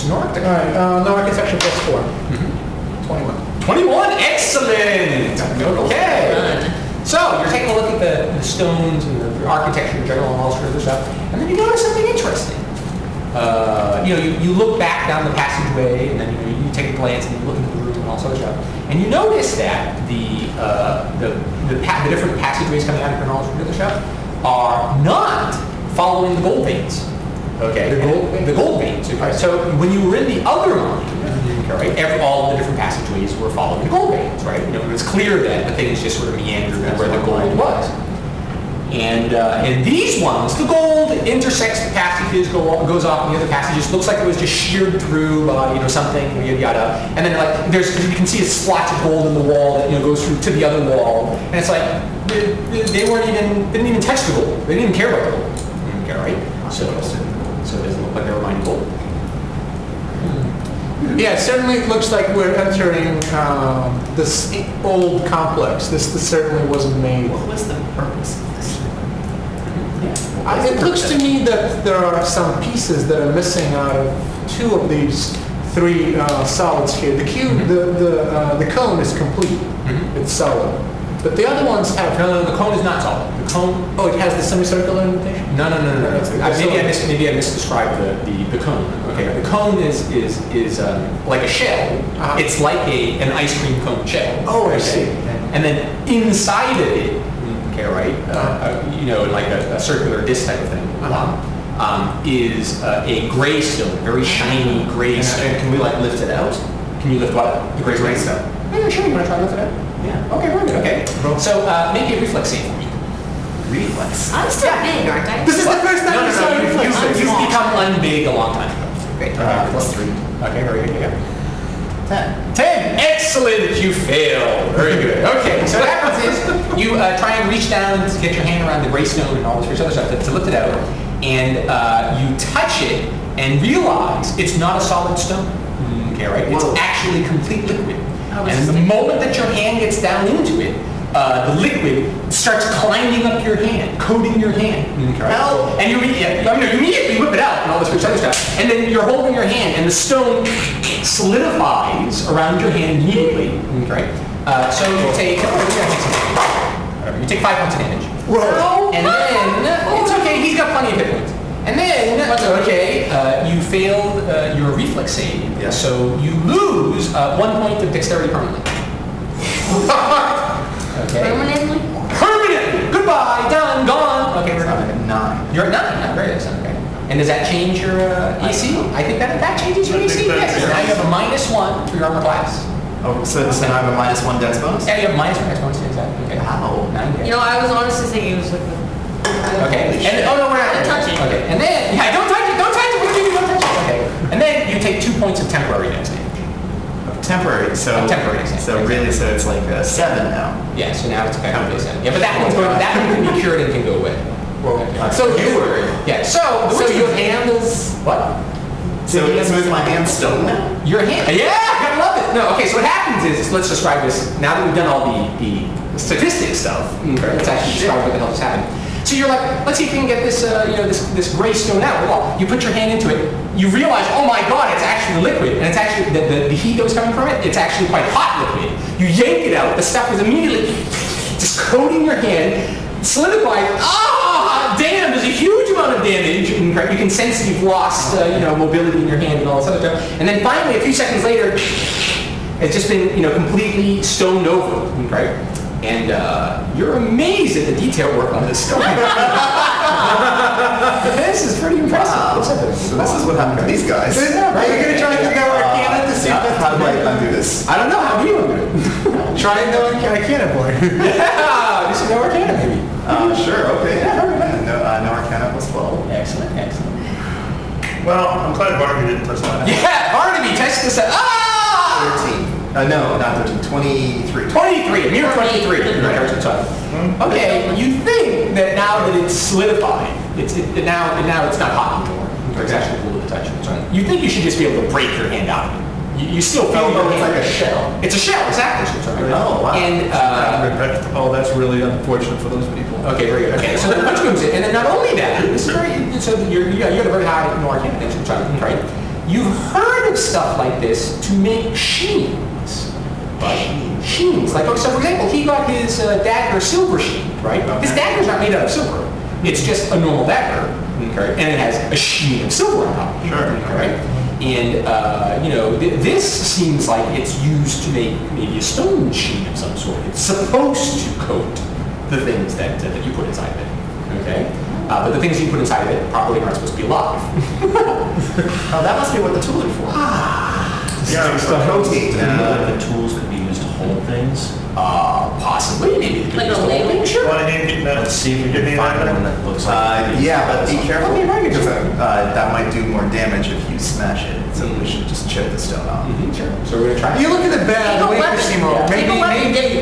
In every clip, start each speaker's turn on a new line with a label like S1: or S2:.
S1: an Arctic.
S2: All right, no architecture plus 4. 21.
S1: 21, excellent! Okay. So, you're taking a look at the stones and the architecture in general and all sorts of stuff, and then you notice something interesting. You look back down the passageway, and then you take a glance and you look into the room and all sorts of stuff, and you notice that the different passageways coming out of all sorts of other stuff are not following the gold veins. Okay. The gold veins. Okay. So when you were in the other mine, right, all the different passageways were following the gold veins, right? It was clear that the things just sort of meandered where the gold was. And these ones, the gold intersects the passages, goes off in the other passages. Looks like it was just sheared through by something, yada yada. And then like you can see a splotch of gold in the wall that goes through to the other wall. And it's like they didn't even touch the gold. They didn't even care about the gold. Okay, right? So it doesn't look like they were mining gold.
S2: Yeah, it certainly looks like we're entering this old complex. This certainly wasn't made.
S3: What was the purpose of this?
S2: It looks to me that there are some pieces that are missing out of 2 of these 3 solids here. The cube, the cone is complete. It's solid. But the other ones have...
S1: No, the cone is not solid. The cone...
S2: Oh, it has the semicircular indentation?
S1: No. Maybe I misdescribed the cone. Okay, the cone is like a shell. It's like an ice cream cone shell.
S2: Oh, I see.
S1: And then inside of it, okay, right, like a circular disc type of thing, is a gray stone, very shiny gray stone.
S3: And can we lift it out?
S1: Can you lift what? The gray stone? Yeah, sure. You want to try to lift it out? Yeah. Okay, very good. Okay. So make a reflex save for me.
S3: Reflex.
S4: I'm still big, aren't I?
S2: This is the first time you saw reflex.
S1: You've become unbig a long time ago.
S3: Great. Plus 3.
S1: Okay, very good. Yeah.
S3: 10.
S1: 10! Excellent! You failed. Very good. Okay, so what happens is you try and reach down and get your hand around the gray stone and all this other stuff to lift it out, and you touch it and realize it's not a solid stone. Okay, right? It's actually complete liquid. And the moment that your hand gets down into it, the liquid starts climbing up your hand, coating your hand.
S3: Help!
S1: And you immediately whip it out and all this other stuff. And then you're holding your hand, and the stone solidifies around your hand immediately. Okay. So you take 5 points of damage.
S2: Whoa.
S1: And then it's okay. He's got plenty of hit points. And then you failed your reflex save, so you lose 1 point of dexterity permanently. Okay.
S4: Permanently?
S1: Permanently! Goodbye, done, gone. Okay, we're
S3: I'm
S1: done.
S3: at 9.
S1: You're at 9, very excellent, okay. And does that change your AC? I think that changes your AC, yes. So now you have a -1 for your armor class.
S3: Oh, so now I have a -1 dex bonus?
S1: Yeah, you have -1 dex bonus, exactly. Okay.
S3: Wow.
S1: 9, okay.
S4: I was honestly thinking it was like
S1: Okay. And, oh no, we're not
S4: Don't touch it.
S1: Okay. And then, don't touch it. We're giving you don't touch it. Okay. And then you take 2 points of temporary dex damage.
S3: Temporary, so
S1: temporary dex damage.
S3: So really, so it's like 7 now.
S1: Yeah. So now it's effectively 7. Yeah, but that one can be cured and can go away.
S3: Okay.
S1: So you were. Yeah. So your hand is what?
S3: So is my hand stone now?
S1: Your hand. Yeah, I gotta love it. No. Okay. So what happens is, let's describe this. Now that we've done all the statistics stuff, let's actually describe what the hell just happened. So you're like, let's see if we can get this, this gray stone out. Well, you put your hand into it, you realize, oh my God, it's actually liquid, and it's actually the heat that was coming from it. It's actually quite hot liquid. You yank it out, the stuff is immediately just coating your hand, solidifying. Ah, damn! There's a huge amount of damage. And you can sense you've lost, mobility in your hand and all this other stuff. And then finally, a few seconds later, it's just been, completely stoned over. Right? And you're amazed at the detail work on this stone. This is pretty impressive.
S3: Wow. So this is what happened to these guys.
S2: Are you going to try and do Arcana to see if that's...
S3: How do I undo this?
S1: I don't know. How do you undo it?
S2: Try and know Arcana, boy.
S1: Yeah, this is no Arcana, maybe.
S3: Sure, okay.
S1: Yeah,
S3: no Arcana plus 12.
S1: Excellent.
S5: Well, I'm glad Barnaby didn't touch that.
S1: Yeah, Barnaby, test this out. Ah!
S3: 13. No, not 13. 23.
S1: 23. Mere 23. Okay, you think that now that it's solidified, now it's not hot anymore. It's actually cool to touch. You think you should just be able to break your hand out of it. You still feel your
S3: it's
S1: hand.
S3: like a shell.
S1: It's a shell, exactly.
S3: Oh, wow.
S1: And
S5: That's really unfortunate for those people.
S1: okay, very good. Okay, so the punch comes in, and then not only that, this is very so you have a very high Arcana thing, right? You've heard of stuff like this to make sheens, right? Sheens. Like, so for example, he got his dagger silver sheen, right? His dagger's not made out of silver. It's just a normal dagger, okay? And it has a sheen of silver on top.
S3: Sure.
S1: Right? And, you know, this seems like it's used to make maybe a stone sheen of some sort. It's supposed to coat the things that you put inside of it, okay? But the things you put inside of it probably aren't supposed to be alive.
S3: Oh, that must be what the tools are for.
S5: Yeah,
S3: For coating.
S6: The tools could be used to hold things.
S1: Possibly, maybe.
S4: Like a
S1: Just
S4: label?
S1: thing, sure.
S5: Want to hand get that?
S6: Let's see if we
S5: Get me
S6: can find
S5: that?
S6: one that looks like.
S3: Yeah, but be careful,
S1: Okay, very good.
S3: because that might do more damage if you smash it. So we should just chip the stone off.
S1: Sure. So we're gonna try.
S2: You look at the bad, the way Cosimo, maybe,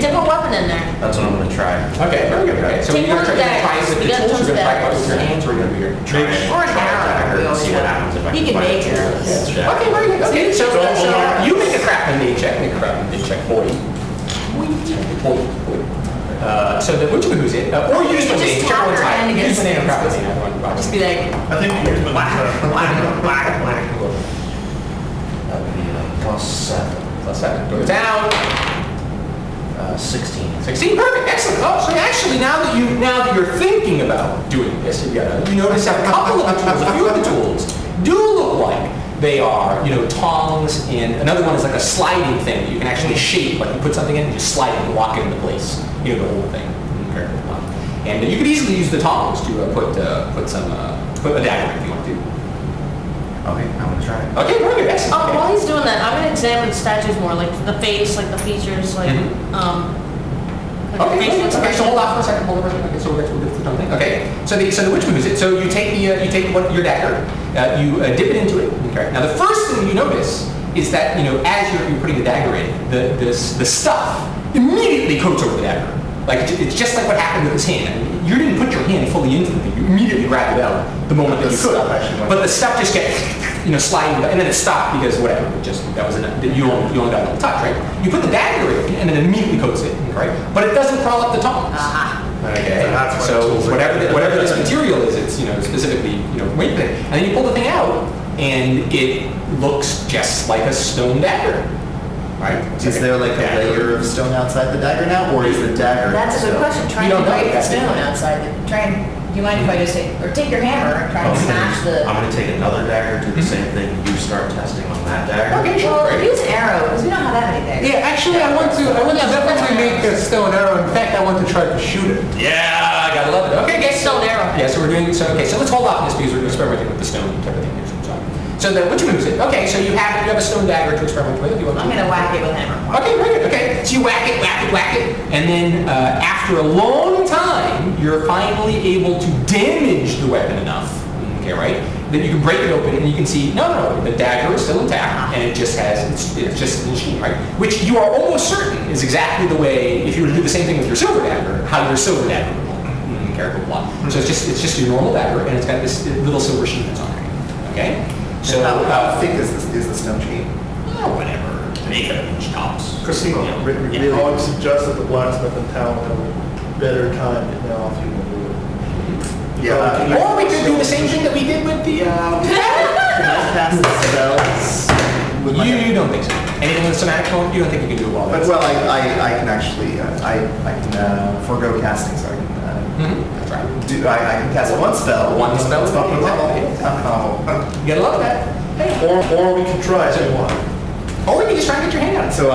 S4: Dip a weapon in there.
S6: That's what I'm gonna try.
S1: Okay, very good. Okay, so
S4: Take
S1: you're
S4: one
S1: gonna
S4: of the
S1: try it with the
S4: daggers. You gotta
S1: tools, you're gonna try it
S4: touch
S1: with your
S4: daggers.
S1: hands, or you're gonna
S6: Try it.
S4: Or an arrow.
S6: and see what happens if I
S4: You can
S6: find
S4: make
S6: it.
S4: arrows.
S6: Yeah.
S1: Okay, very good. Okay, so
S5: Don't-
S1: you make a craftsman made check. Make a craftsman made check, boy. Boy. So then, which one who's it? Or you just
S4: Just
S1: check
S4: tap
S1: one
S4: your hand
S1: time. Use
S4: against
S1: the name of
S4: it.
S1: craftsman. I don't want
S4: Just
S1: to
S4: be like,
S5: I think you use
S1: black.
S6: That would be +7.
S1: Plus 7. Go down.
S6: 16.
S1: 16, perfect, excellent. Oh, so actually, now that you're thinking about doing this, you notice that a couple of the tools, a few of the tools, do look like they are, you know, tongs, and another one is like a sliding thing that you can actually shape. Like you put something in, and you slide it and lock it into place. You know, the whole thing. Okay. And you could easily use the tongs to put a dagger if you want to.
S3: Okay, I'm gonna try it.
S1: Okay, very good, excellent.
S4: while he's doing that, I'm gonna examine the statues more, like the face, like the features, like, like the
S1: Okay,
S4: facial
S1: okay, so
S4: expression.
S1: hold on for a second, hold on for a second. Okay, so we'll get to the thing. Okay, so the witch moves it. So you take your dagger, you dip it into it. Okay. Now the first thing you notice is that, you know, as you're putting the dagger in, the stuff immediately coats over the dagger. Like it's just like what happened with his hand. I mean, you didn't put your hand fully into the thing. You immediately grabbed it out the moment that
S3: The
S1: you could.
S3: stuff actually went-
S1: But the stuff just get, you know, sliding, and then it stopped because whatever. It just that was enough. You only got a little touch, right? You put the dagger in, and then it immediately coats it, right? But it doesn't crawl up the tongs. Okay.
S5: So that's why
S1: So
S5: the tools are
S1: whatever this material is, it's, you know, specifically, you know, weight thing. And then you pull the thing out, and it looks just like a stone dagger, right?
S3: Is there like a layer of stone outside the dagger now, or is the dagger?
S7: That's a good
S3: still-
S7: question. Try
S1: You
S7: and
S1: don't know
S7: break the
S1: that.
S7: stone outside. Do you mind if I just say, or take your hammer and try and smash the?
S6: I'm gonna take another dagger, do the same thing, you start testing on that dagger.
S1: Okay, sure.
S7: Well,
S1: Great.
S7: use an arrow because we don't have that many daggers.
S2: yeah, actually, I want to definitely make a stone arrow. In fact, I want to try to shoot it.
S1: Yeah, I gotta love it. Okay, okay.
S4: Stone arrow.
S1: Yeah, so we're doing, so let's hold off on this because we're experimenting with the stone type of thing here. So then, which moves it? Okay, so you have a stone dagger to experiment with if you want to.
S7: I'm gonna whack it with a hammer.
S1: Okay, very good. Okay, so you whack it, and then after a long time, you're finally able to damage the weapon enough. Okay, right? That you can break it open and you can see, no, the dagger is still intact, and it just has, it's just unsheened, right? Which you are almost certain is exactly the way, if you were to do the same thing with your silver dagger, how your silver dagger would look. Careful one. So it's just your normal dagger, and it's got this little silver sheen that's on it. Okay?
S3: So how thick is the stone sheet?
S1: Oh, whatever. Make it an inch tops.
S5: Cosimo,
S1: Yeah.
S5: I would suggest that the blacksmith in town have a better time getting that off you than we would.
S3: Yeah.
S1: Or we could do the same thing that we did with the.
S3: Can I cast the spells? With my
S1: You don't think so? Anything with somatic form? You don't think you can do it well?
S3: But well, I can actually I can forego casting, so I can
S1: That's right.
S3: I can cast one spell.
S1: One spell?
S3: It's not the level.
S1: You gotta love that.
S5: Or we can try if you want.
S1: Or we can just try and get your hand out.
S3: So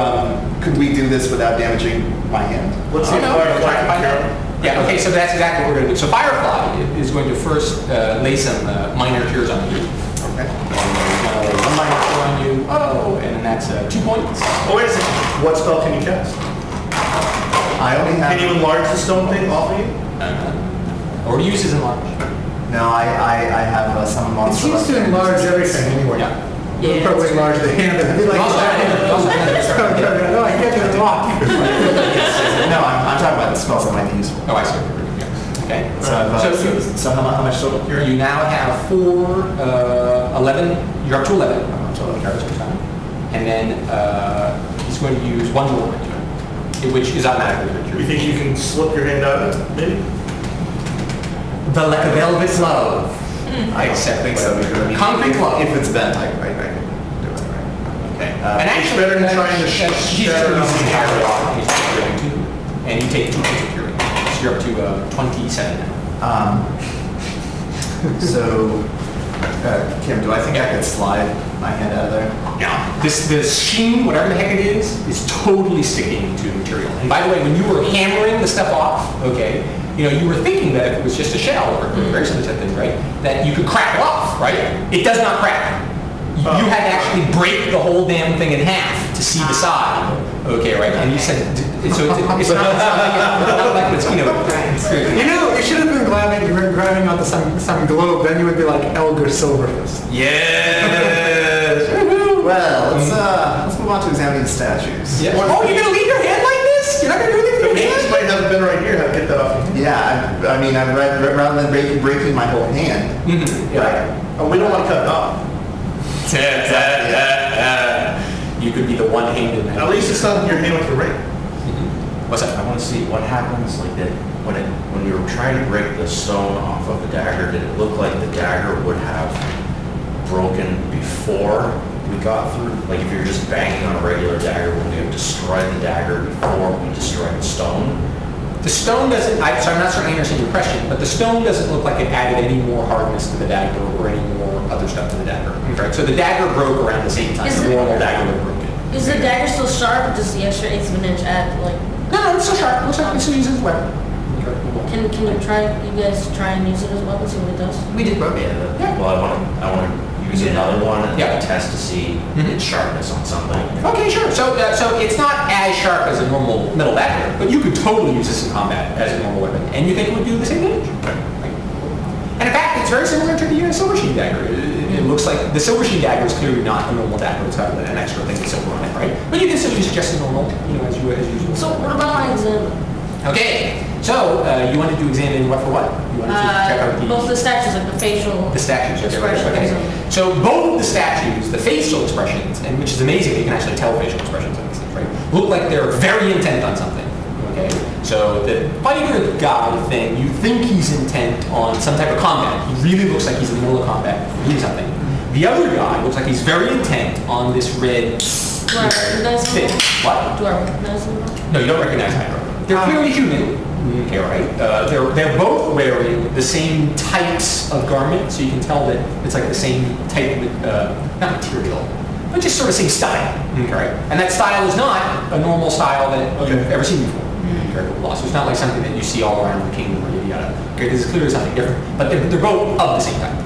S3: could we do this without damaging my hand?
S5: Let's see if
S1: no,
S5: Firefly
S1: try to
S5: can
S1: find
S5: cure
S1: out.
S5: him.
S1: Yeah, okay, so that's exactly what we're gonna do. So Firefly is going to first lay some minor cures on you.
S3: Okay.
S1: One minor cure on you. Oh, and then that's 2 points.
S5: Oh, wait a second. What spell can you cast?
S3: I only have.
S5: Can you enlarge the stone thing off of you?
S1: Or uses enlarge.
S3: No, I have some
S2: It
S3: monster.
S2: seems to enlarge everything anyway.
S1: Yeah.
S2: It'll probably enlarge the hand. It'd be like
S1: Also,
S2: that. No, I get it a lot.
S3: No, I'm talking about the spells that might be useful.
S1: Oh, I see. Yeah. Okay.
S3: So how much total cure?
S1: You now have 4, 11. You're up to 11. And then he's going to use 1 more, which is automatically
S5: You
S1: cured.
S5: think you can slip your hand out of it, maybe?
S1: The like a velvet glove.
S3: I accept think so. Because, I mean,
S1: Concrete glove.
S3: If it's bent, I Okay.
S1: And
S5: It's
S1: actually,
S5: better than trying to
S1: he's
S5: shatter it
S1: using the
S5: on
S1: entire
S5: the
S1: block. He's doing two, and you take 2 points of fury. So you're up to 27 now.
S3: So, Kim, do I think I could slide my hand out of there?
S1: Now, this sheen, whatever the heck it is totally sticking to the material. And by the way, when you were hammering the stuff off, okay, you were thinking that if it was just a shell or very similar to thing, right, that you could crack it off, right? It does not crack. You had to actually break the whole damn thing in half to see the side, okay, right? And you said, so it's not like it's,
S2: You should have been grabbing onto some globe, then you would be like Elgar Silverfist.
S3: Yes! Well, let's move on to examining the statues.
S1: Yeah. Oh, you're gonna leave your hand like this? You're not gonna do anything
S5: The
S1: with your
S5: hands
S1: hand?
S5: might have been right here, how to get that off.
S3: Yeah, I mean, rather than breaking my whole hand.
S5: Right. Oh, we don't want to cut it off.
S1: You could be the one-handed man.
S5: At least it's not in your hand with the ring.
S1: What's that?
S6: I want to see what happens like that when you were trying to break the stone off of the dagger. Did it look like the dagger would have broken before we got through? Like if you're just banging on a regular dagger, would we have destroyed the dagger before we destroyed the stone?
S1: The stone doesn't, so I'm not certain I understand your question, but the stone doesn't look like it added any more hardness to the dagger or any more other stuff to the dagger. Right? So the dagger broke around the same time
S4: Is
S1: the
S4: it-
S1: normal dagger would have broken.
S4: Is the dagger still sharp? Does the extra eighth of an inch add like?
S1: No, it's still sharp. It looks like we still use it as a weapon.
S4: Can you guys try and use it as a weapon? See what it does.
S7: We did broke it.
S1: Yeah.
S6: Well, I want to use another one and
S1: Yeah.
S6: test to see its sharpness on something.
S1: Okay, sure. So it's not as sharp as a normal metal dagger, but you could totally use this in combat as a normal weapon, and you think it would do the same damage. Right. And in fact, it's very similar to the silver sheen dagger. It looks like the silver sheen dagger is clearly not a normal dagger. It's got an extra thing with silver on it, right? But you can still use it just as normal, as usual.
S4: So what about my exam?
S1: Okay. So you wanted to examine what for what? You wanted to check out
S4: Both the statues, like the facial.
S1: the statues.
S4: expressions.
S1: Okay. So both of the statues, the facial expressions, and which is amazing, you can actually tell facial expressions on these things, right? Look like they're very intent on something. Okay. So the fighter guy thing, you think he's intent on some type of combat. He really looks like he's in the middle of combat, doing something. The other guy looks like he's very intent on this red
S4: Do I recognize
S1: thing.
S4: them?
S1: What?
S4: Do I recognize them?
S1: No, you don't recognize Hydra. They're clearly human. Okay, right. They're both wearing the same types of garment, so you can tell that it's like the same type of, not material, but just sort of same style. Okay, right. And that style is not a normal style that you've ever seen before. Okay, so it's not like something that you see all around the kingdom or yada yada. Okay, this is clearly something different, but they're both of the same type.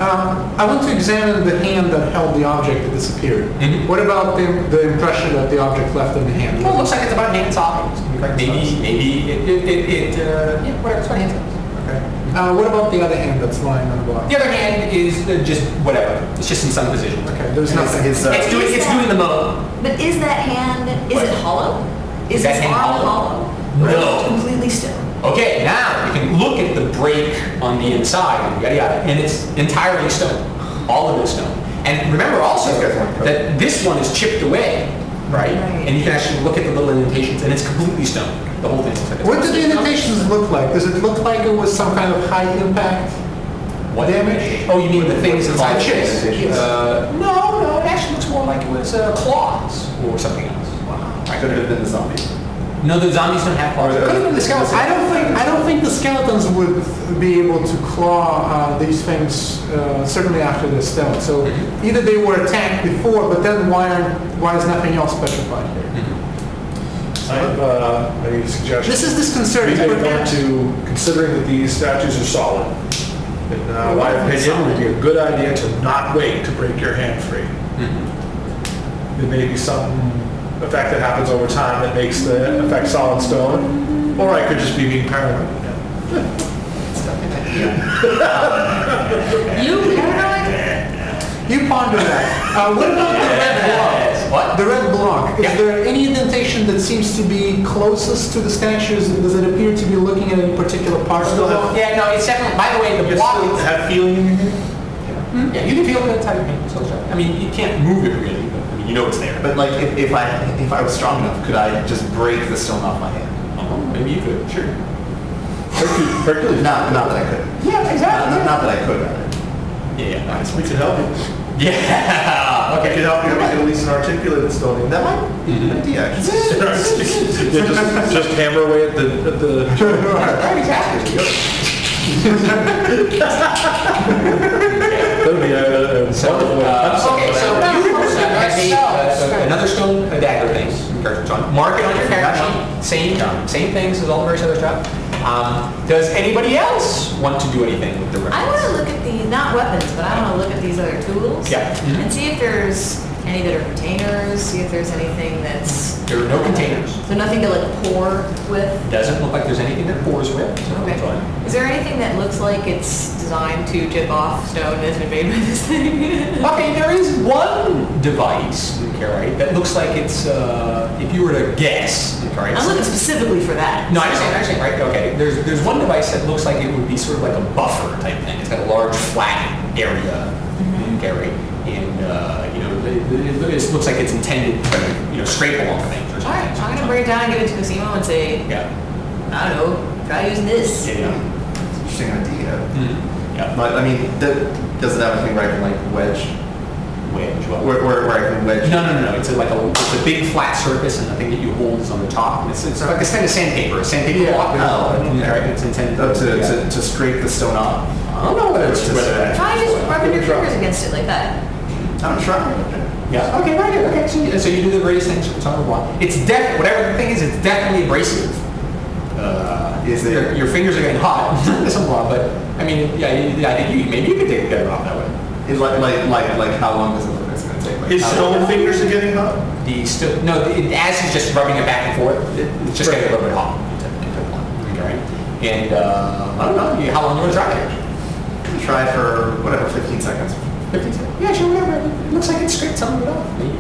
S2: I want to examine the hand that held the object that disappeared. What about the impression that the object left in the hand?
S1: Well, it looks like it's about hand size. Maybe whatever, it's about hand size.
S2: Okay. What about the other hand that's lying on the block?
S1: The other hand is just whatever. It's just in some position.
S2: Okay, there's
S3: And
S2: nothing.
S1: It's doing the mode.
S7: But is that hand, is
S1: What?
S7: it hollow?
S1: Is
S7: Is
S1: that
S7: this
S1: hand
S7: arm
S1: hollow?
S7: hollow?
S1: No.
S7: Or is it completely still?
S1: Okay, now you can look at the break on the inside, yada yada, and it's entirely stone. All of it is stone. And remember also that this one is chipped away, right?
S7: Right.
S1: And you can actually look at the little indentations, and it's completely stone. The whole thing looks like it's
S2: What do the indentations look like? Does it look like it was some kind of high impact
S1: What
S2: damage?
S1: Oh, you mean the things inside the chips?
S3: Indentations?
S1: No, it actually looks more like it was claws or something else.
S3: I could have been the zombies.
S1: No, the zombies don't have claws. It could have been the skeletons.
S2: I don't think the skeletons would be able to claw these things certainly after they're stone. So either they were attacked before, but then why is nothing else specified here?
S5: I have a suggestion.
S2: This is disconcerting.
S5: We may want to, considering that these statues are solid, in my opinion, it would be a good idea to not wait to break your hand free. There may be some effect that happens over time that makes the effect solid stone, or I could just be being paranoid.
S4: You paranoid?
S2: You ponder that. What about the red block?
S1: What?
S2: The red block. Is
S1: Yeah.
S2: there any indentation that seems to be closest to the statues? Does it appear to be looking at any particular part of the block?
S1: Yeah, no, it's definitely, by the way, the
S5: You
S1: block
S5: still
S1: is...
S5: have feeling in your hand?
S1: Yeah, you can feel the type of pain. So it's right. I mean, you can't move it really, but I mean, you know it's there.
S3: But like, if I was strong enough, could I just break the stone off my hand?
S1: Maybe you could, sure.
S5: Hercules.
S3: Not that I could.
S1: Yeah, exactly.
S3: Not that I could, rather.
S1: Yeah,
S5: We could help you.
S1: Yeah,
S5: We
S1: okay.
S5: could help you, we could at least
S3: he's an articulate Estonian. That might be an idea, actually.
S5: Yeah, just hammer away at the
S1: Right, exactly.
S5: that'd be a wonderful way.
S1: Okay, so you have another stone dagger thing. Mark it on your character sheet. Same things as all the various other stuff. Does anybody else want to do anything with the weapons?
S7: I want to look at these, not weapons, but I want to look at these other tools.
S1: Yeah.
S7: And see if there's any that are containers, see if there's anything that's...
S1: There are no containers.
S7: So nothing to like pour with?
S1: Doesn't look like there's anything that pours with. So
S7: Okay.
S1: it's fine.
S7: Is there anything that looks like it's designed to chip off stone that's been made by this thing?
S1: Okay, there is one device, okay, right, that looks like it's, if you were to guess, okay, right?
S7: I'm looking specifically for that.
S1: No, I understand, right, okay. There's one device that looks like it would be sort of like a buffer type thing. It's got a large flat area, okay, right? And, you know, it looks like it's intended to, you know, scrape along things or
S7: All
S1: something.
S7: right, I'm going to bring it down and give it to Cosimo and say,
S1: Yeah.
S7: I don't know, try using this.
S1: Yeah.
S3: Interesting idea.
S1: Yeah.
S3: But, I mean, does it have a thing where I can, like, wedge?
S1: Wedge, well.
S3: Where I can wedge?
S1: No. It's like it's a big flat surface, and the thing that you hold is on the top. And it's like a kind of sandpaper, a sandpaper block.
S3: Oh, okay.
S1: Right? It's intended
S3: To scrape the stone off.
S1: I don't know whether it's
S7: Try just rubbing your fingers against it like that.
S3: I'm trying.
S1: Yeah. Okay. Right. Okay. So you do the various things with the block. It's whatever the thing is. It's definitely abrasive.
S3: Is there?
S1: Your fingers are getting hot. Some block, but I mean, yeah. I think maybe you could take it off that way.
S3: Is like how long does it look it's going to take? Like,
S5: His
S3: how
S5: stone
S3: long?
S5: fingers are getting hot.
S1: As he's just rubbing it back and forth, it's just getting a little bit hot. Okay. And I don't know. How long you want to try it?
S3: Try for whatever, 15 seconds.
S1: 15 seconds. Yeah, sure, whatever. It looks like it scraped some of it off. Maybe.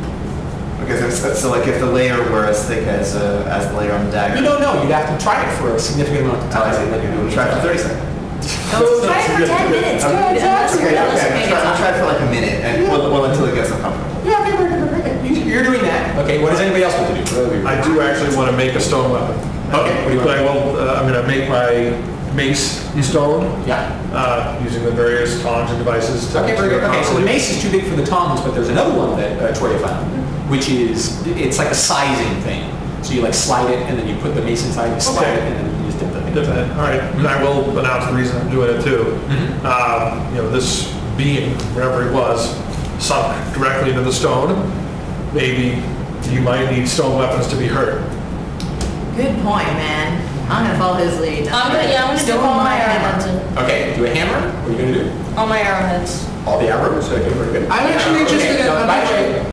S3: Okay, so like if the layer were as thick as the layer on the dagger.
S1: You don't know. You'd have to try it for a significant amount of
S3: I
S1: time.
S3: see. Try for 30 seconds.
S7: Oh, try it for 10 minutes, good. Unless
S3: Okay,
S7: unless you make it
S3: I'll
S7: tough.
S3: try for like a minute, and well until it gets uncomfortable.
S1: Yeah, okay, very good. You're doing that. Okay, what does anybody else want to do?
S5: I do actually want to make a stone weapon.
S1: Okay, what do you want?
S5: But I will. I'm going to make my mace stone.
S1: Yeah.
S5: Using the various tongs and devices. To,
S1: Okay, very good. Okay, so the mace is too big for the tongs, but there's another one that Troya found, which is, it's like a sizing thing. So you like slide it, and then you put the mace inside, you slide it, and then you just dip the thing inside.
S5: All right, and I will announce the reason I'm doing it too. You know, this being, wherever he was, sunk directly into the stone. Maybe you might need stone weapons to be hurt.
S7: Good point, man. I'm gonna follow his lead.
S4: I'm gonna
S7: Still
S4: do all my
S7: hammer.
S4: arrowheads.
S1: Okay, do a hammer. What are you going to do?
S4: All my arrowheads.
S1: All the arrows? Okay, very good.
S2: I'm actually